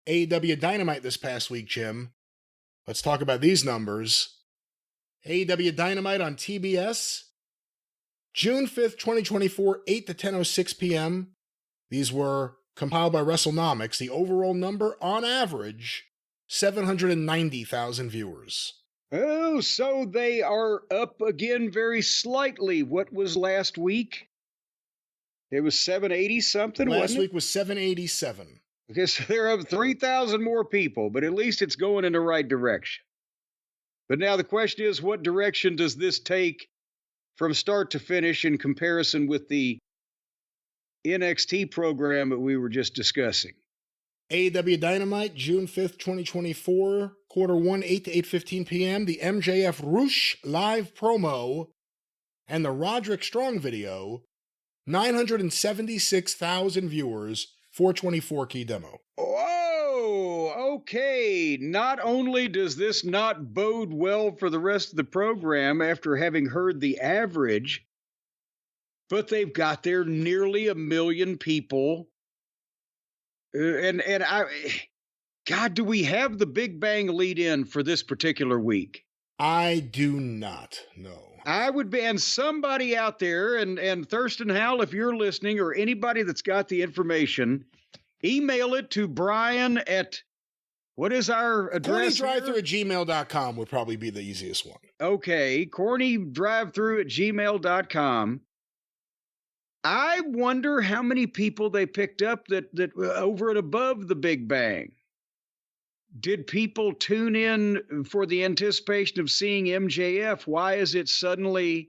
AEW Dynamite this past week, Jim. Let's talk about these numbers. AEW Dynamite on TBS, June 5th, 2024, 8 to 10:06 p.m. These were compiled by WrestleNomics. The overall number, on average, 790,000 viewers. Oh, so they are up again very slightly. What was last week? It was 780 something, Last wasn't it? week was 787. Okay, so they're up 3,000 more people, but at least it's going in the right direction. But now the question is, what direction does this take from start to finish in comparison with the NXT program that we were just discussing? AEW Dynamite, June 5th, 2024, quarter 1, 8 to 8:15 p.m. The MJF Roosh live promo and the Roderick Strong video, 976,000 viewers, 424 key demo. Whoa, okay. Not only does this not bode well for the rest of the program after having heard the average, but they've got there nearly 1 million people. God, do we have the Big Bang lead in for this particular week? I do not know. I would be, and somebody out there, and Thurston Howell, if you're listening, or anybody that's got the information, email it to Brian at, what is our address? CornyDriveThru@gmail.com would probably be the easiest one. Okay, CornyDriveThru@gmail.com. I wonder how many people they picked up that over and above the Big Bang. Did people tune in for the anticipation of seeing MJF? Why is it suddenly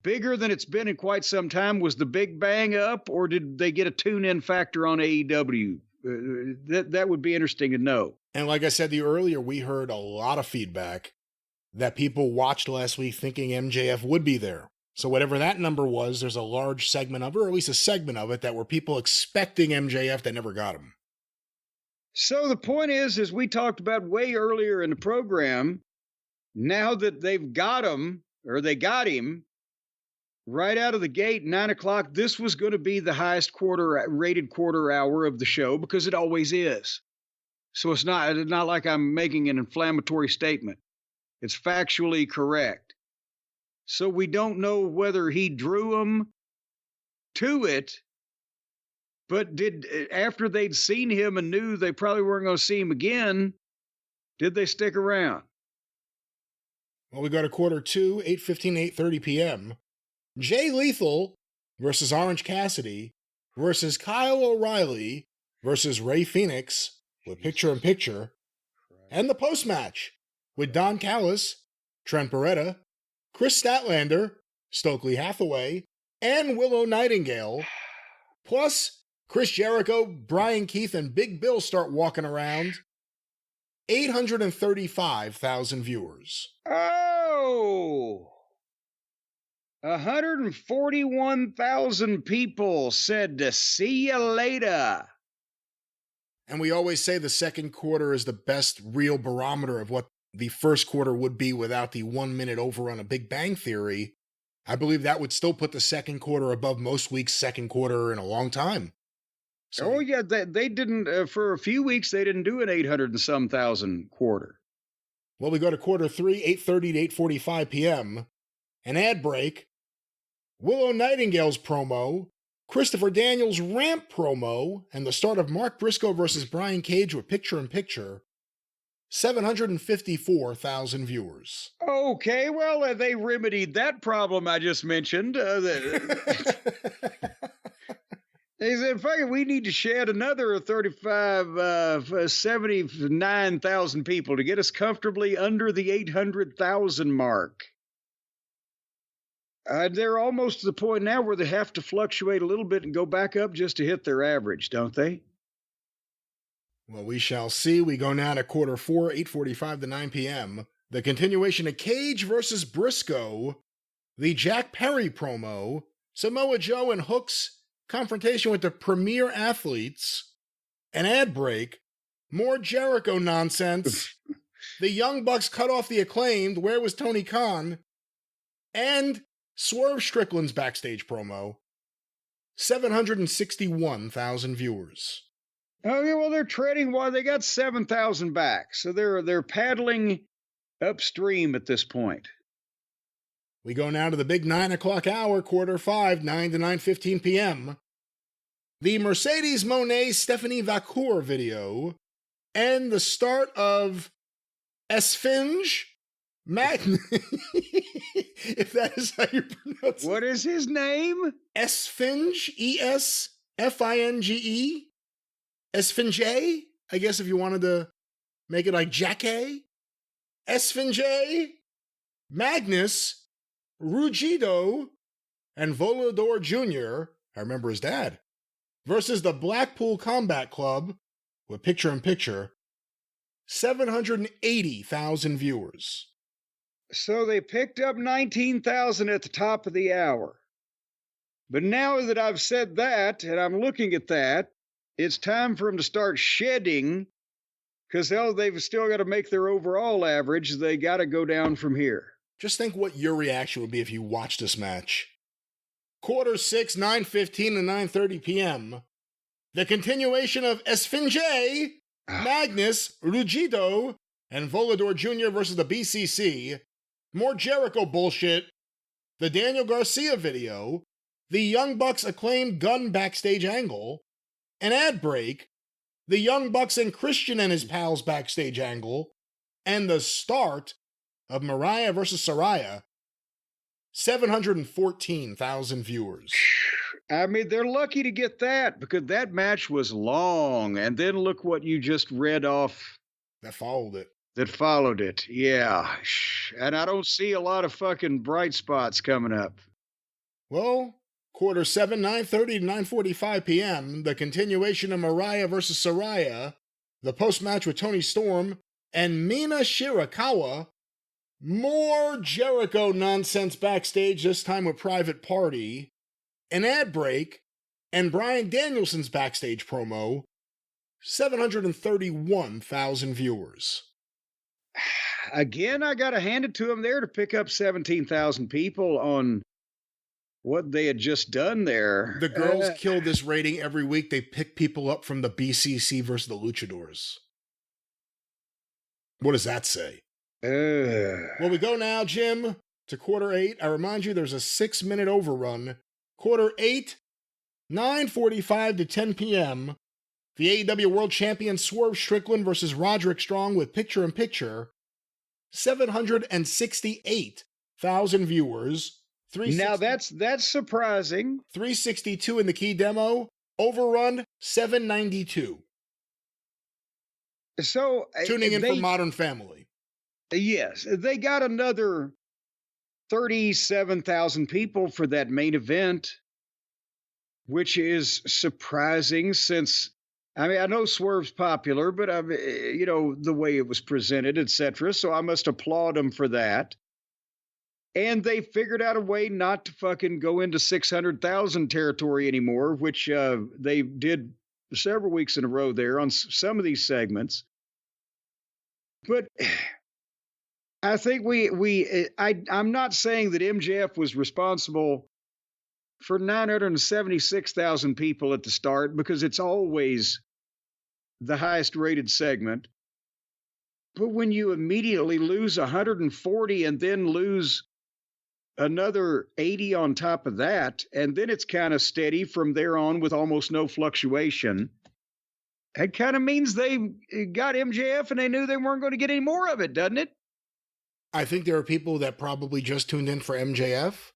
bigger than it's been in quite some time? Was the Big Bang up, or did they get a tune-in factor on AEW? That would be interesting to know. And like I said to you earlier, we heard a lot of feedback that people watched last week thinking MJF would be there. So whatever that number was, there's a large segment of it, or at least a segment of it, that were people expecting MJF that never got him. So the point is, as we talked about way earlier in the program, now that they've got him, or they got him, right out of the gate, 9 o'clock, this was going to be the highest rated quarter hour of the show, because it always is. So it's not like I'm making an inflammatory statement. It's factually correct. So we don't know whether he drew them to it, but after they'd seen him and knew they probably weren't going to see him again, did they stick around? Well, we go to quarter 2, 8:15, 8:30 p.m. Jay Lethal versus Orange Cassidy versus Kyle O'Reilly versus Ray Phoenix with picture-in-picture, and the post-match with Don Callis, Trent Beretta, Chris Statlander, Stokely Hathaway, and Willow Nightingale, plus Chris Jericho, Brian Keith, and Big Bill start walking around. 835,000 viewers. Oh! 141,000 people said to see you later. And we always say the second quarter is the best real barometer of what the first quarter would be without the 1 minute overrun of Big Bang Theory. I believe that would still put the second quarter above most weeks' second quarter in a long time. So, oh, yeah, they didn't, for a few weeks, they didn't do an 800 and some thousand quarter. Well, we go to quarter 3, 8:30 to 8:45 p.m. An ad break, Willow Nightingale's promo, Christopher Daniels' ramp promo, and the start of Mark Briscoe versus Brian Cage with picture-in-picture. 754,000 viewers. Okay, well, they remedied that problem I just mentioned. They said, fuck it, we need to shed another 79,000 people to get us comfortably under the 800,000 mark. They're almost to the point now where they have to fluctuate a little bit and go back up just to hit their average, don't they? Well, we shall see. We go now to quarter 4, 8:45 to 9 p.m. The continuation of Cage versus Briscoe, the Jack Perry promo, Samoa Joe and Hook's confrontation with the premier athletes, an ad break, more Jericho nonsense, the Young Bucks cut off the Acclaimed, where was Tony Khan, and Swerve Strickland's backstage promo. 761,000 viewers. Okay, well, they're treading water. They got 7,000 back, so they're paddling upstream at this point. We go now to the big 9 o'clock hour, quarter 5, 9 to 9:15 p.m. The Mercedes Moné Stephanie Vacour video and the start of Esfinge Magnus. If that is how you pronounce it. What is his name? Esfinge, Esfinge, Esfinge, I guess if you wanted to make it like Jackie. Esfinge, Magnus, Ruggiero, and Volador Jr., I remember his dad, versus the Blackpool Combat Club, with picture-in-picture, 780,000 viewers. So they picked up 19,000 at the top of the hour. But now that I've said that, and I'm looking at that, it's time for them to start shedding, because hell, they've still got to make their overall average. They got to go down from here. Just think what your reaction would be if you watched this match. Quarter 6, 9:15 to 9:30 p.m. The continuation of Esfinge, Magnus, Ruggiero, and Volador Jr. versus the BCC. More Jericho bullshit. The Daniel Garcia video. The Young Bucks acclaimed gun backstage angle. An ad break. The Young Bucks and Christian and his pals backstage angle. And the start of Mariah versus Saraya. 714,000 viewers. I mean, they're lucky to get that, because that match was long. And then look what you just read off. That followed it. That followed it. Yeah. And I don't see a lot of fucking bright spots coming up. Well, quarter 7, 9:30 to 9:45 p.m., the continuation of Mariah versus Saraya, the post-match with Toni Storm, and Mina Shirakawa. More Jericho nonsense backstage, this time with Private Party, an ad break, and Bryan Danielson's backstage promo. 731,000 viewers. Again, I got to hand it to him there to pick up 17,000 people on what they had just done there. The girls kill this rating every week. They pick people up from the BCC versus the Luchadors. What does that say? Well, we go now, Jim, to quarter 8. I remind you, there's a 6-minute overrun. Quarter 8, 9:45 to 10 p.m. The AEW World Champion Swerve Strickland versus Roderick Strong with picture-in-picture. 768,000 viewers. Now that's surprising. 362 in the key demo. Overrun 792. So tuning in for Modern Family. Yes, they got another 37,000 people for that main event, which is surprising since, I mean, I know Swerve's popular, but you know, the way it was presented, etc. So I must applaud them for that. And they figured out a way not to fucking go into 600,000 territory anymore, which they did several weeks in a row there on some of these segments. But I think I'm not saying that MJF was responsible for 976,000 people at the start, because it's always the highest rated segment. But when you immediately lose 140 and then lose another 80 on top of that, and then it's kind of steady from there on with almost no fluctuation, that kind of means they got MJF and they knew they weren't going to get any more of it, doesn't it? I think there are people that probably just tuned in for MJF.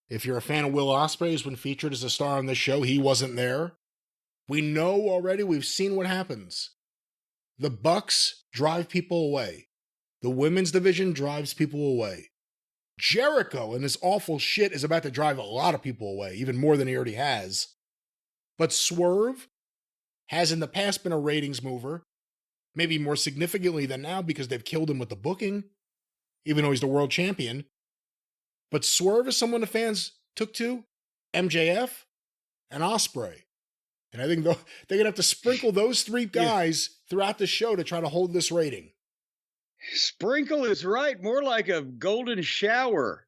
If you're a fan of Will Ospreay, who's been featured as a star on this show, he wasn't there. We know already, we've seen what happens. The Bucks drive people away. The women's division drives people away. Jericho and his awful shit is about to drive a lot of people away, even more than he already has. But Swerve has in the past been a ratings mover, maybe more significantly than now because they've killed him with the booking, even though he's the world champion. But Swerve is someone the fans took to, MJF, and Ospreay. And I think they're going to have to sprinkle those three guys throughout the show to try to hold this rating. Sprinkle is right. More like a golden shower.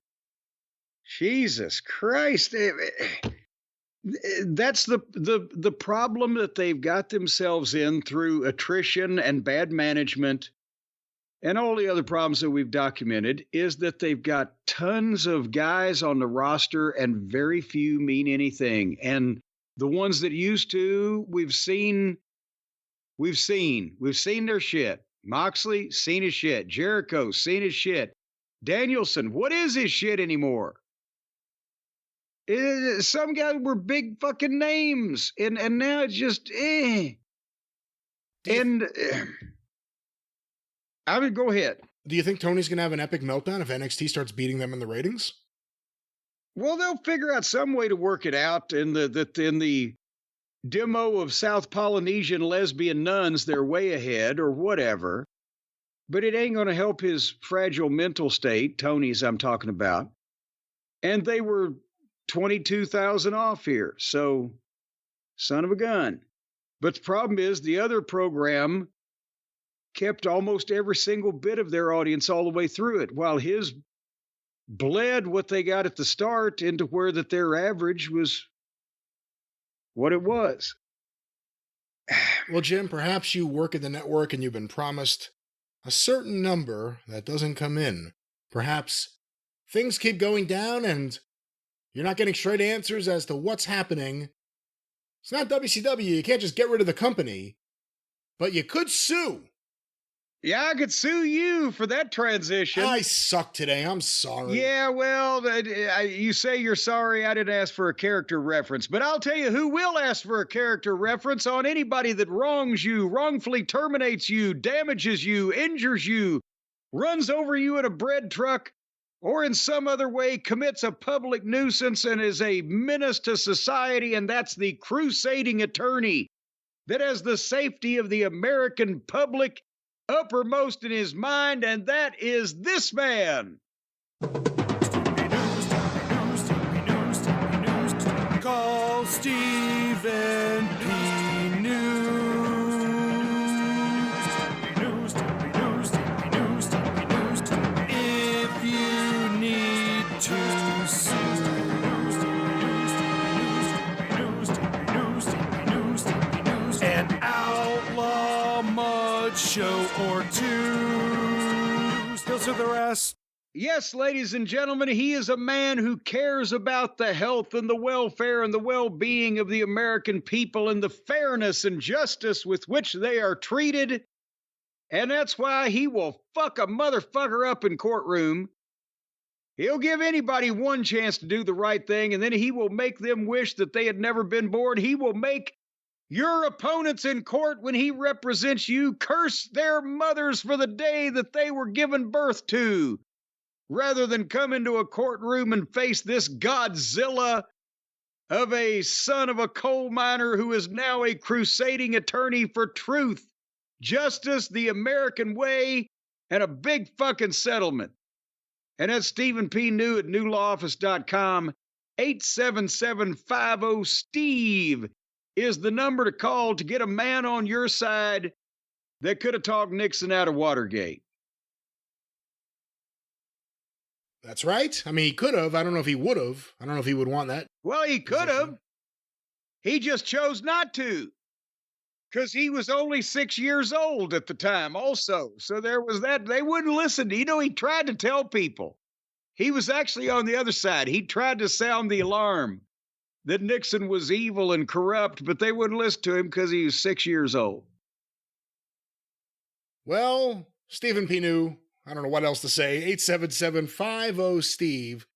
Jesus Christ. That's the problem that they've got themselves in through attrition and bad management and all the other problems that we've documented, is that they've got tons of guys on the roster and very few mean anything. And the ones that used to, we've seen their shit. Moxley, seen his shit. Jericho, seen his shit. Danielson, what is his shit anymore? Some guys were big fucking names, and now it's just And I mean, go ahead. Do you think Tony's going to have an epic meltdown if NXT starts beating them in the ratings? Well, they'll figure out some way to work it out in the demo of South Polynesian lesbian nuns. They're way ahead or whatever, but it ain't going to help his fragile mental state. Tony's I'm talking about, and they were 22,000 off here. So, son of a gun. But the problem is the other program kept almost every single bit of their audience all the way through it, while his bled what they got at the start into where that their average was what it was. Well, Jim, perhaps you work at the network and you've been promised a certain number that doesn't come in. Perhaps things keep going down and you're not getting straight answers as to what's happening. It's not WCW. You can't just get rid of the company, but you could sue. Yeah, I could sue you for that transition. I suck today. I'm sorry. Yeah, well, you say you're sorry I didn't ask for a character reference, but I'll tell you who will ask for a character reference on anybody that wrongs you, wrongfully terminates you, damages you, injures you, runs over you in a bread truck, or in some other way commits a public nuisance and is a menace to society, and that's the crusading attorney that has the safety of the American public uppermost in his mind, and that is this man. Call Stephen P. News. If you need to sue. An outlaw mud show or two. Still to the rest. Yes, ladies and gentlemen, he is a man who cares about the health and the welfare and the well-being of the American people and the fairness and justice with which they are treated. And that's why he will fuck a motherfucker up in courtroom. He'll give anybody one chance to do the right thing, and then he will make them wish that they had never been born. He will make your opponents in court, when he represents you, curse their mothers for the day that they were given birth to, rather than come into a courtroom and face this Godzilla of a son of a coal miner who is now a crusading attorney for truth, justice, the American way, and a big fucking settlement. And that's Stephen P. New at newlawoffice.com. 877-50-STEVE is the number to call to get a man on your side that could have talked Nixon out of Watergate. That's right. I mean, he could have. I don't know if he would have. I don't know if he would want that. Well, he could have. He just chose not to, because he was only 6 years old at the time also. So there was that. They wouldn't listen. You know, he tried to tell people. He was actually on the other side. He tried to sound the alarm that Nixon was evil and corrupt, but they wouldn't listen to him because he was 6 years old. Well, Stephen P. New, I don't know what else to say. 877-50-STEVE